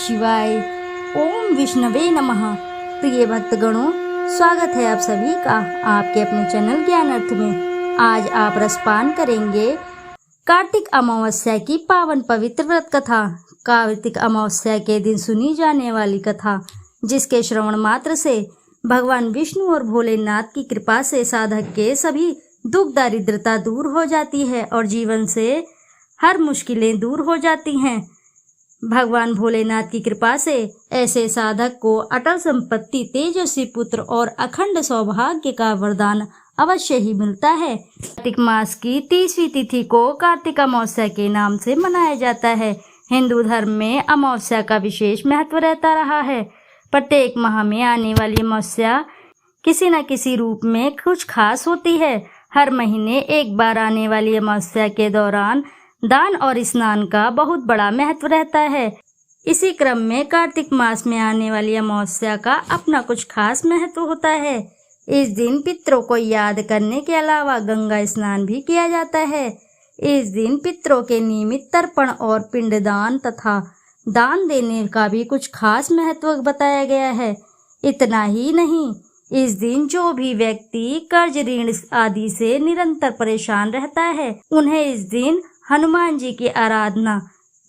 शिवाय। ओम विष्णवे नमः। प्रिय भक्तगणों, स्वागत है आप सभी का आपके अपने चैनल ज्ञान अर्थ में। आज आप रसपान करेंगे कार्तिक अमावस्या की पावन पवित्र व्रत कथा। कार्तिक अमावस्या के दिन सुनी जाने वाली कथा, जिसके श्रवण मात्र से भगवान विष्णु और भोलेनाथ की कृपा से साधक के सभी दुख दारिद्रता दूर हो जाती है और जीवन से हर मुश्किलें दूर हो जाती हैं। भगवान भोलेनाथ की कृपा से ऐसे साधक को अटल संपत्ति, तेजस्वी पुत्र और अखंड सौभाग्य का वरदान अवश्य ही मिलता है। कार्तिक मास की 30वीं तिथि को कार्तिक अमावस्या के नाम से मनाया जाता है। हिंदू धर्म में अमावस्या का विशेष महत्व रहता रहा है। प्रत्येक माह में आने वाली अमावस्या किसी न किसी रूप में कुछ खास होती है। हर महीने एक बार आने वाली अमावस्या के दौरान दान और स्नान का बहुत बड़ा महत्व रहता है। इसी क्रम में कार्तिक मास में आने वाली अमावस्या का अपना कुछ खास महत्व होता है। इस दिन पितरों को याद करने के अलावा गंगा स्नान भी किया जाता है। इस दिन पितरों के नियमित तर्पण और पिंडदान तथा दान देने का भी कुछ खास महत्व बताया गया है। इतना ही नहीं, इस दिन जो भी व्यक्ति कर्ज, ऋण आदि से निरंतर परेशान रहता है, उन्हें इस दिन हनुमान जी की आराधना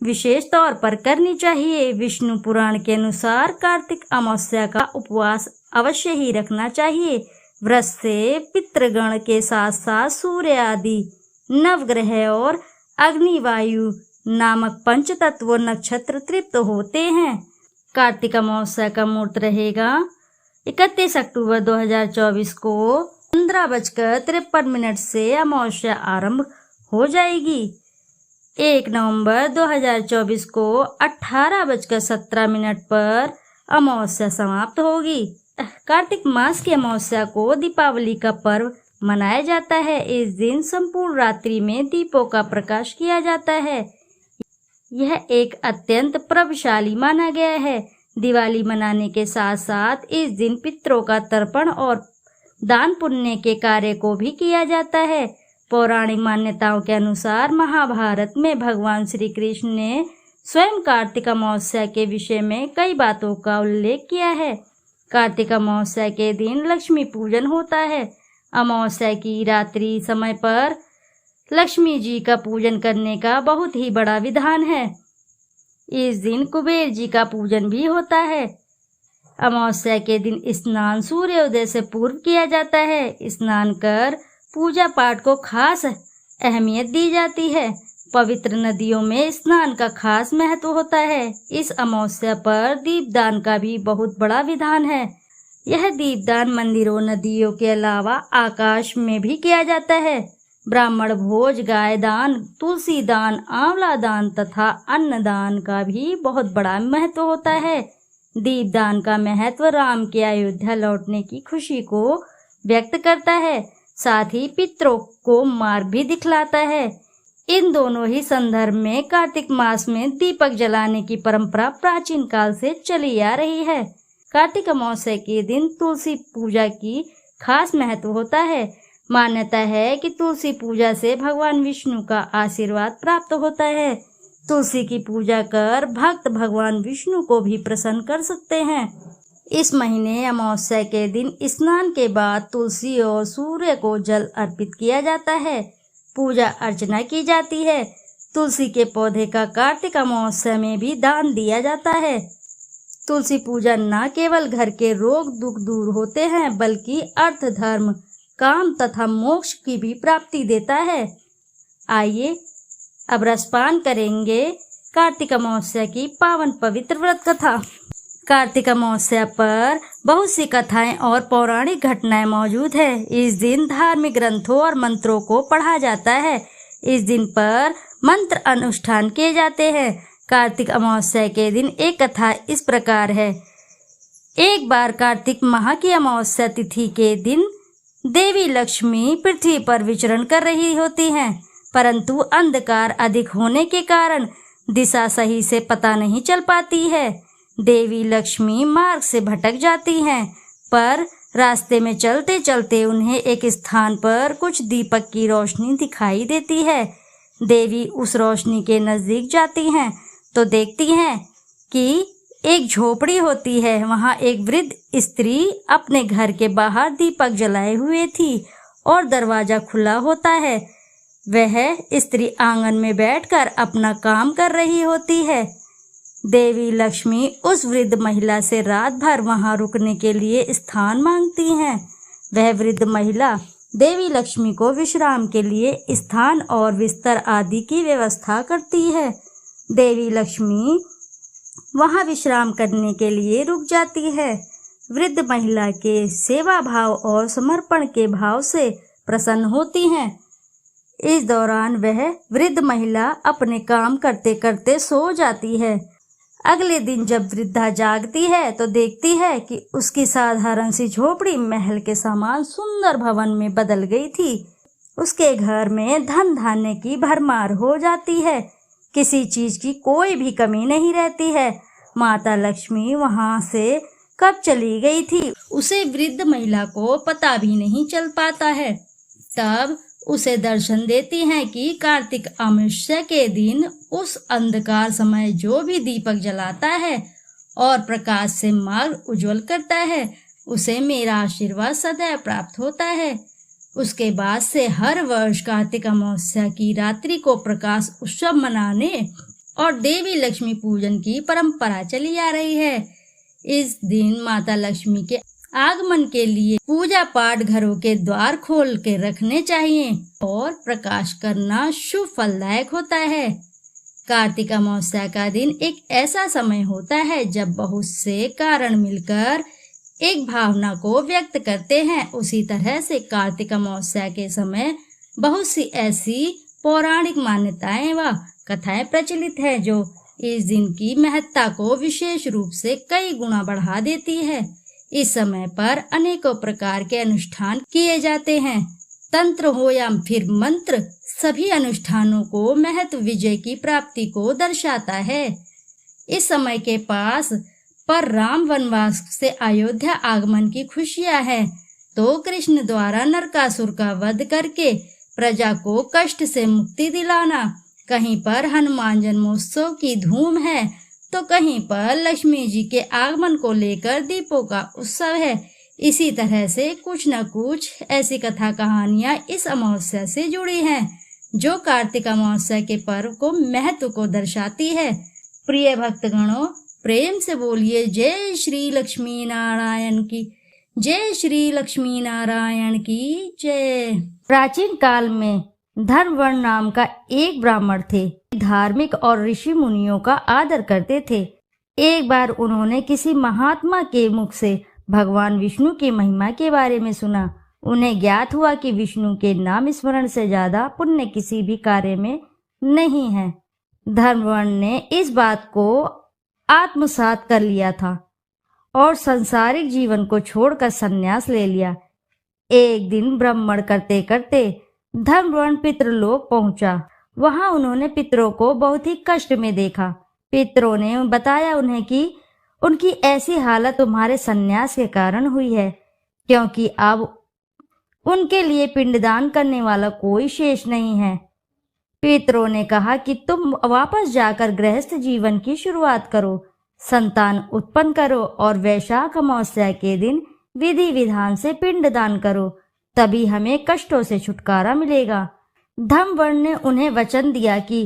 विशेष तौर पर करनी चाहिए। विष्णु पुराण के अनुसार कार्तिक अमावस्या का उपवास अवश्य ही रखना चाहिए। व्रत से पितृगण के साथ साथ सूर्य आदि नवग्रह और अग्नि, वायु नामक पंच तत्व नक्षत्र तृप्त होते हैं। कार्तिक अमावस्या का मुहूर्त रहेगा 31 अक्टूबर 2024 को 15:53 से अमावस्या आरंभ हो जाएगी। 1 नवंबर 2024 को 18:17 पर अमावस्या समाप्त होगी। कार्तिक मास की अमावस्या को दीपावली का पर्व मनाया जाता है। इस दिन संपूर्ण रात्रि में दीपों का प्रकाश किया जाता है। यह एक अत्यंत प्रभावशाली माना गया है। दिवाली मनाने के साथ साथ इस दिन पितरों का तर्पण और दान पुण्य के कार्य को भी किया जाता है। पौराणिक मान्यताओं के अनुसार महाभारत में भगवान श्री कृष्ण ने स्वयं कार्तिक अमावस्या के विषय में कई बातों का उल्लेख किया है। कार्तिक अमावस्या के दिन लक्ष्मी पूजन होता है। अमावस्या की रात्रि समय पर लक्ष्मी जी का पूजन करने का बहुत ही बड़ा विधान है। इस दिन कुबेर जी का पूजन भी होता है। अमावस्या के दिन स्नान सूर्योदय से पूर्व किया जाता है। स्नान कर पूजा पाठ को खास अहमियत दी जाती है। पवित्र नदियों में स्नान का खास महत्व होता है। इस अमावस्या पर दीपदान का भी बहुत बड़ा विधान है। यह दीपदान मंदिरों, नदियों के अलावा आकाश में भी किया जाता है। ब्राह्मण भोज, गाय दान, तुलसी दान, आंवला दान तथा अन्नदान का भी बहुत बड़ा महत्व होता है। दीपदान का महत्व राम के अयोध्या लौटने की खुशी को व्यक्त करता है, साथ ही पितरों को मार्ग भी दिखलाता है। इन दोनों ही संदर्भ में कार्तिक मास में दीपक जलाने की परंपरा प्राचीन काल से चली आ रही है। कार्तिक अमावस्या के दिन तुलसी पूजा की खास महत्व होता है। मान्यता है कि तुलसी पूजा से भगवान विष्णु का आशीर्वाद प्राप्त होता है। तुलसी की पूजा कर भक्त भगवान विष्णु को भी प्रसन्न कर सकते हैं। इस महीने अमावस्या के दिन स्नान के बाद तुलसी और सूर्य को जल अर्पित किया जाता है। पूजा अर्चना की जाती है। तुलसी के पौधे का कार्तिक अमावस्या में भी दान दिया जाता है। तुलसी पूजा न केवल घर के रोग दुख दूर होते हैं, बल्कि अर्थ, धर्म, काम तथा मोक्ष की भी प्राप्ति देता है। आइए अब रसपान करेंगे कार्तिक अमावस्या की पावन पवित्र व्रत कथा। कार्तिक अमावस्या पर बहुत सी कथाएं और पौराणिक घटनाएं मौजूद है। इस दिन धार्मिक ग्रंथों और मंत्रों को पढ़ा जाता है। इस दिन पर मंत्र अनुष्ठान किए जाते हैं। कार्तिक अमावस्या के दिन एक कथा इस प्रकार है। एक बार कार्तिक माह की अमावस्या तिथि के दिन देवी लक्ष्मी पृथ्वी पर विचरण कर रही होती हैं, परंतु अंधकार अधिक होने के कारण दिशा सही से पता नहीं चल पाती है। देवी लक्ष्मी मार्ग से भटक जाती हैं, पर रास्ते में चलते चलते उन्हें एक स्थान पर कुछ दीपक की रोशनी दिखाई देती है। देवी उस रोशनी के नजदीक जाती हैं तो देखती हैं कि एक झोपड़ी होती है। वहाँ एक वृद्ध स्त्री अपने घर के बाहर दीपक जलाए हुए थी और दरवाजा खुला होता है। वह स्त्री आंगन में बैठकर अपना काम कर रही होती है। देवी लक्ष्मी उस वृद्ध महिला से रात भर वहाँ रुकने के लिए स्थान मांगती हैं। वह वृद्ध महिला देवी लक्ष्मी को विश्राम के लिए स्थान और बिस्तर आदि की व्यवस्था करती है। देवी लक्ष्मी वहाँ विश्राम करने के लिए रुक जाती है। वृद्ध महिला के सेवा भाव और समर्पण के भाव से प्रसन्न होती हैं। इस दौरान वह वृद्ध महिला अपने काम करते करते सो जाती है। अगले दिन जब वृद्धा जागती है तो देखती है कि उसकी साधारण सी झोपड़ी महल के समान सुंदर भवन में बदल गई थी। उसके घर में धन धान्य की भरमार हो जाती है। किसी चीज की कोई भी कमी नहीं रहती है। माता लक्ष्मी वहां से कब चली गई थी उसे वृद्ध महिला को पता भी नहीं चल पाता है। तब उसे दर्शन देती हैं कि कार्तिक अमावस्या के दिन उस अंधकार समय जो भी दीपक जलाता है और प्रकाश से मार्ग उज्जवल करता है, उसे मेरा आशीर्वाद सदैव प्राप्त होता है। उसके बाद से हर वर्ष कार्तिक अमावस्या की रात्रि को प्रकाश उत्सव मनाने और देवी लक्ष्मी पूजन की परंपरा चली आ रही है। इस दिन माता लक्ष्मी के आगमन के लिए पूजा पाठ घरों के द्वार खोल के रखने चाहिए और प्रकाश करना शुभ फलदायक होता है। कार्तिक अमावस्या का दिन एक ऐसा समय होता है जब बहुत से कारण मिलकर एक भावना को व्यक्त करते हैं। उसी तरह से कार्तिक अमावस्या के समय बहुत सी ऐसी पौराणिक मान्यताएं व कथाएं प्रचलित है जो इस दिन की महत्ता को विशेष रूप से कई गुना बढ़ा देती है। इस समय पर अनेकों प्रकार के अनुष्ठान किए जाते हैं। तंत्र हो या फिर मंत्र, सभी अनुष्ठानों को महत्व विजय की प्राप्ति को दर्शाता है। इस समय के पास पर राम वनवास से अयोध्या आगमन की खुशियां हैं, तो कृष्ण द्वारा नरकासुर का वध करके प्रजा को कष्ट से मुक्ति दिलाना, कहीं पर हनुमान जन्मोत्सव की धूम है तो कहीं पर लक्ष्मी जी के आगमन को लेकर दीपों का उत्सव है। इसी तरह से कुछ न कुछ ऐसी कथा कहानियां इस अमावस्या से जुड़ी हैं जो कार्तिक अमावस्या के पर्व को महत्व को दर्शाती है। प्रिय भक्तगणों, प्रेम से बोलिए जय श्री लक्ष्मी नारायण की जय, श्री लक्ष्मी नारायण की जय। प्राचीन काल में धर्मवर्ण नाम का एक ब्राह्मण थे। धार्मिक और ऋषि मुनियों का आदर करते थे। एक बार उन्होंने किसी महात्मा के मुख से भगवान विष्णु की महिमा के बारे में सुना। उन्हें ज्ञात हुआ कि विष्णु के नाम स्मरण से ज्यादा पुण्य किसी भी कार्य में नहीं है। धर्मवर्ण ने इस बात को आत्मसात कर लिया था और सांसारिक जीवन को छोड़कर संन्यास ले लिया। एक दिन भ्रमण करते करते धर्मवर्ण पितृलोक पहुंचा। वहां उन्होंने पितरों को बहुत ही कष्ट में देखा। पितरों ने बताया उन्हें कि उनकी ऐसी हालत तुम्हारे संन्यास के कारण हुई है, क्योंकि अब उनके लिए पिंडदान करने वाला कोई शेष नहीं है। पितरों ने कहा कि तुम वापस जाकर गृहस्थ जीवन की शुरुआत करो, संतान उत्पन्न करो और वैशाख अमावस्या के दिन विधि विधान से पिंडदान करो, तभी हमें कष्टों से छुटकारा मिलेगा। धर्मवर्ण ने उन्हें वचन दिया कि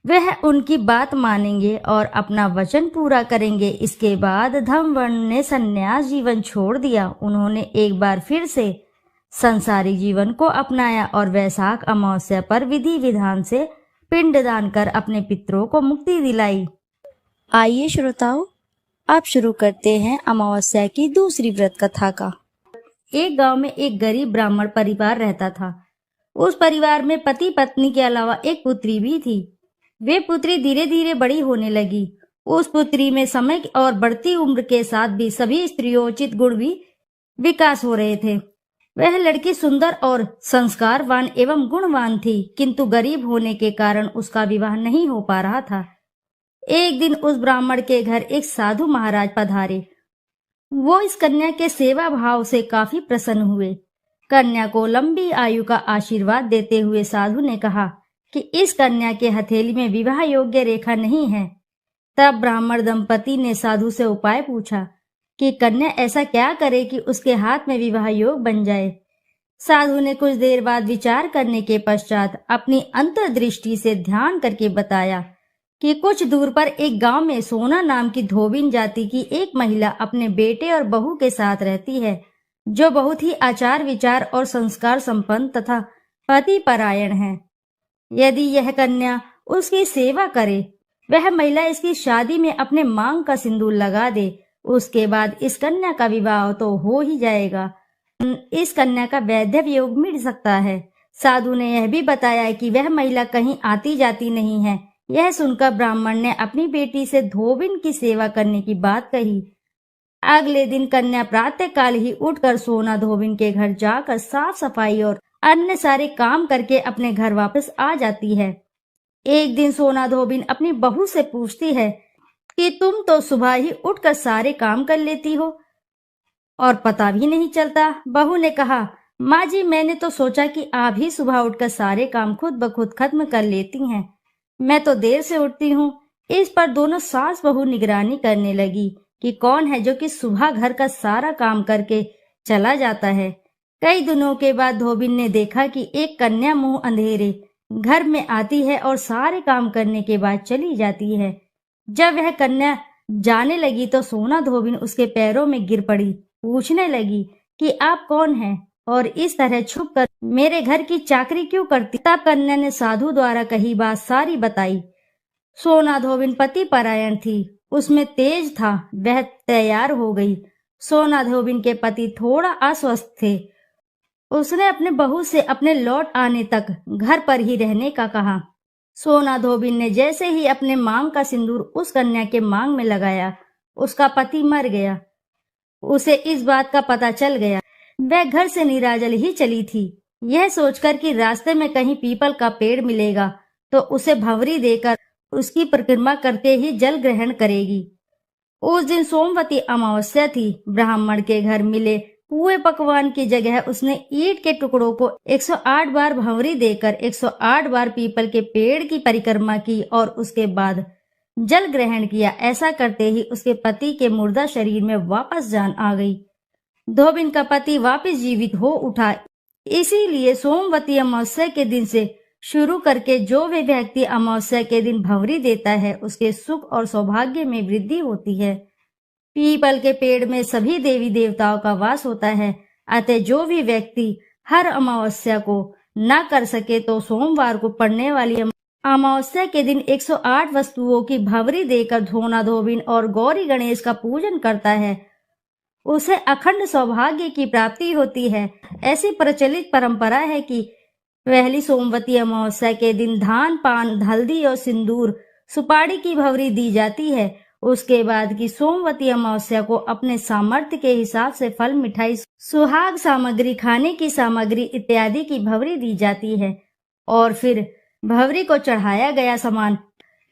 वह उनकी बात मानेंगे और अपना वचन पूरा करेंगे। इसके बाद धर्मवर्ण ने संन्यास जीवन छोड़ दिया। उन्होंने एक बार फिर से संसारिक जीवन को अपनाया और वैशाख अमावस्या पर विधि विधान से पिंडदान कर अपने पितरों को मुक्ति दिलाई। आइए श्रोताओं, अब शुरू करते हैं अमावस्या की दूसरी व्रत कथा का। एक गांव में एक गरीब ब्राह्मण परिवार रहता था। उस परिवार में पति पत्नी के अलावा एक पुत्री भी थी। वे पुत्री धीरे धीरे बड़ी होने लगी। उस पुत्री में समय और बढ़ती उम्र के साथ भी सभी स्त्रियोचित गुण भी विकास हो रहे थे। वह लड़की सुंदर और संस्कारवान एवं गुणवान थी, किंतु गरीब होने के कारण उसका विवाह नहीं हो पा रहा था। एक दिन उस ब्राह्मण के घर एक साधु महाराज पधारे। वो इस कन्या के सेवा भाव से काफी प्रसन्न हुए। कन्या को लंबी आयु का आशीर्वाद देते हुए साधु ने कहा कि इस कन्या के हथेली में विवाह योग्य रेखा नहीं है। तब ब्राह्मण दंपति ने साधु से उपाय पूछा कि कन्या ऐसा क्या करे कि उसके हाथ में विवाह योग बन जाए। साधु ने कुछ देर बाद विचार करने के पश्चात अपनी अंतर्दृष्टि से ध्यान करके बताया कि कुछ दूर पर एक गांव में सोना नाम की धोबिन जाति की एक महिला अपने बेटे और बहू के साथ रहती है, जो बहुत ही आचार विचार और संस्कार संपन्न तथा पति परायण है। यदि यह कन्या उसकी सेवा करे, वह महिला इसकी शादी में अपने मांग का सिंदूर लगा दे, उसके बाद इस कन्या का विवाह तो हो ही जाएगा। इस कन्या का वैधव्य योग मिल सकता है। साधु ने यह भी बताया कि वह महिला कहीं आती जाती नहीं है। यह सुनकर ब्राह्मण ने अपनी बेटी से धोबिन की सेवा करने की बात कही। अगले दिन कन्या प्रातःकाल ही उठकर सोना धोबिन के घर जाकर साफ सफाई और अन्य सारे काम करके अपने घर वापस आ जाती है। एक दिन सोना धोबिन अपनी बहू से पूछती है कि तुम तो सुबह ही उठकर सारे काम कर लेती हो और पता भी नहीं चलता। बहू ने कहा, माँ जी, मैंने तो सोचा कि आप ही सुबह उठकर सारे काम खुद ब खुद खत्म कर लेती हैं। मैं तो देर से उठती हूँ। इस पर दोनों सास बहू निगरानी करने लगी कि कौन है जो कि सुबह घर का सारा काम करके चला जाता है। कई दिनों के बाद धोबिन ने देखा कि एक कन्या मुंह अंधेरे घर में आती है और सारे काम करने के बाद चली जाती है। जब वह कन्या जाने लगी तो सोना धोबिन उसके पैरों में गिर पड़ी। पूछने लगी कि आप कौन हैं और इस तरह छुपकर मेरे घर की चाकरी क्यों करती। तब कन्या ने साधु द्वारा कही बात सारी बताई। सोना धोबिन पति परायण थी, उसमें तेज था। वह तैयार हो गई। सोना धोबिन के पति थोड़ा अस्वस्थ थे। उसने अपने बहू से अपने लौट आने तक घर पर ही रहने का कहा। सोना धोबिन ने जैसे ही अपने मांग का सिंदूर उस कन्या के मांग में लगाया, उसका पति मर गया। उसे इस बात का पता चल गया। वह घर से निराजल ही चली थी, यह सोचकर कि रास्ते में कहीं पीपल का पेड़ मिलेगा तो उसे भंवरी देकर उसकी परिक्रमा करते ही जल ग्रहण करेगी। उस दिन सोमवती अमावस्या थी। ब्राह्मण के घर मिले पुए पकवान की जगह उसने ईंट के टुकड़ों को 108 बार भंवरी देकर 108 बार पीपल के पेड़ की परिक्रमा की और उसके बाद जल ग्रहण किया। ऐसा करते ही उसके पति के मुर्दा शरीर में वापस जान आ गई। धोबिन का पति वापस जीवित हो उठा। इसीलिए सोमवती अमावस्या के दिन से शुरू करके जो भी व्यक्ति अमावस्या के दिन भंवरी देता है, उसके सुख और सौभाग्य में वृद्धि होती है। पीपल के पेड़ में सभी देवी देवताओं का वास होता है। अतः जो भी व्यक्ति हर अमावस्या को न कर सके तो सोमवार को पड़ने वाली अमावस्या के दिन 108 वस्तुओं की भंवरी देकर धोना धोबिन और गौरी गणेश का पूजन करता है, उसे अखंड सौभाग्य की प्राप्ति होती है। ऐसी प्रचलित परंपरा है कि पहली सोमवती अमावस्या के दिन धान, पान, हल्दी और सिंदूर, सुपारी की भंवरी दी जाती है। उसके बाद की सोमवती अमावस्या को अपने सामर्थ्य के हिसाब से फल, मिठाई, सुहाग सामग्री, खाने की सामग्री इत्यादि की भंवरी दी जाती है और फिर भंवरी को चढ़ाया गया सामान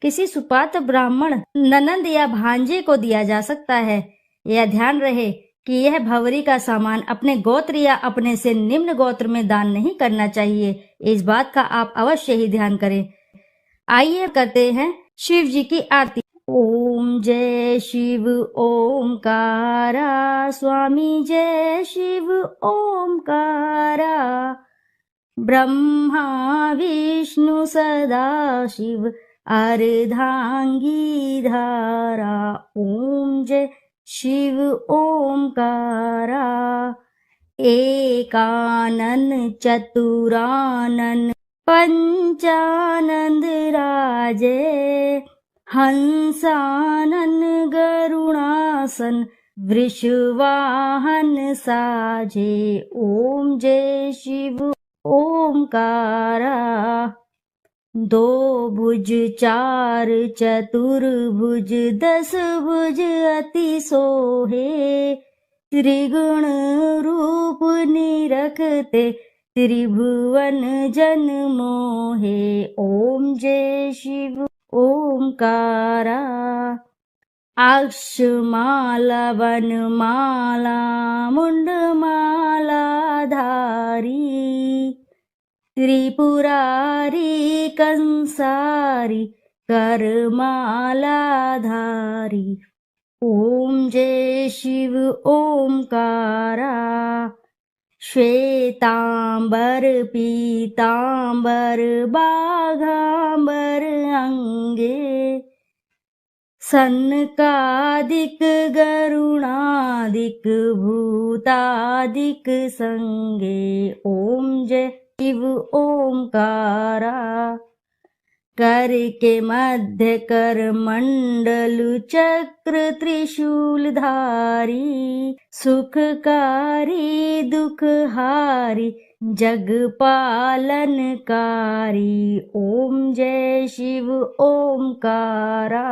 किसी सुपात्र ब्राह्मण, ननंद या भांजे को दिया जा सकता है। यह ध्यान रहे कि यह भंवरी का सामान अपने गोत्र या अपने से निम्न गोत्र में दान नहीं करना चाहिए। इस बात का आप अवश्य ही ध्यान करें। आइए करते हैं शिव जी की आरती। ओम जय शिव ओमकारा, स्वामी जय शिव ओमकारा, ब्रह्मा विष्णु सदा शिव अर्धांगी धारा। ओम जय शिव ओमकारा, एकानन चतुरानन पंचानंद राजे, हंसानन गरुणासन वृषवाहन साजे। ओम जय शिव ओमकारा, दो भुज चार चतुर्भुज, 10 भुज अति सोहे, त्रिगुण रूप निरखते त्रिभुवन जन मोहे। ओम जय शिव ओमकारा, अक्षमाला वनमाला मुंडमाला धारी, त्रिपुरारी कंसारी कर मालाधारी। ओम जय शिव ओमकारा। श्वेतांबर पीतांबर बाघांबर अंगे। सनकादिक गरुणादिक भूतादिक संगे। ओम जय शिव ओमकारा। कर के मध्य कर मंडल चक्र त्रिशूलधारी। सुखकारी दुखहारी जग पालनकारी। ओम जय शिव ओमकारा।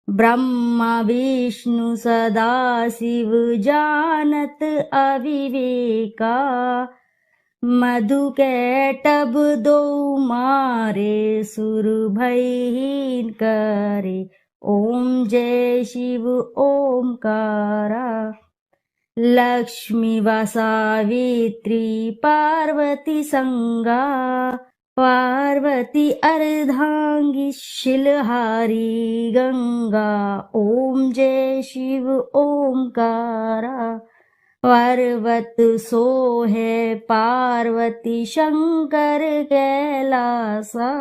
ब्रह्मा विष्णु सदा शिव जानत अविवेका। मधु कैटभ दो मारे सुर भयहीन करे। ओम जय शिव ओमकारा। लक्ष्मी व सावित्री पार्वती संगा। पार्वती अर्धांगी शिलहारी गंगा। ओम जय शिव ओमकारा। पर्वत सोहे पार्वती शंकर कैलासा।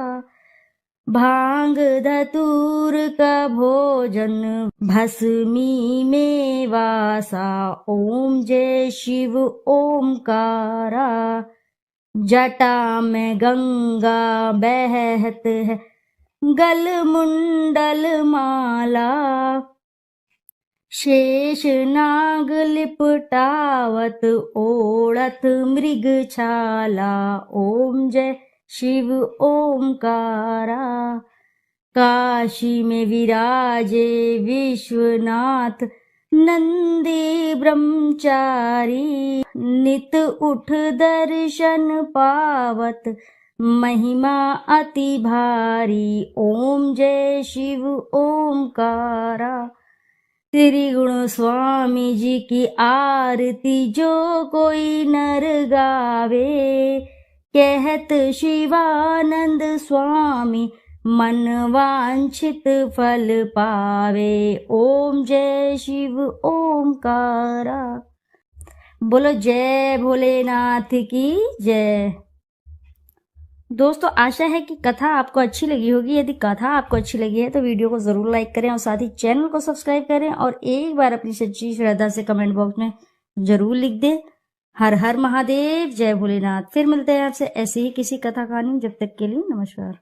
भांग धतूर का भोजन भस्मी में वासा। ओम जय शिव ओमकारा। जटा में गंगा बहत है गल मुंडल माला। शेष नाग लिपटावत ओढ़त मृग छाला। ओम जय शिव ओमकारा। काशी में विराजे विश्वनाथ नंदी ब्रह्मचारी। नित उठ दर्शन पावत महिमा अति भारी। ओम जय शिव ओमकारा। त्रिगुण स्वामी जी की आरती जो कोई नर गावे। कहत शिवानंद स्वामी मन वांछित फल पावे। ओम जय शिव ओमकारा। बोलो जय भोलेनाथ की जय। दोस्तों आशा है कि कथा आपको अच्छी लगी होगी। यदि कथा आपको अच्छी लगी है तो वीडियो को जरूर लाइक करें और साथ ही चैनल को सब्सक्राइब करें और एक बार अपनी सच्ची श्रद्धा से कमेंट बॉक्स में जरूर लिख दें हर हर महादेव जय भोलेनाथ। फिर मिलते हैं आपसे ऐसे ही किसी कथा कहानी। जब तक के लिए नमस्कार।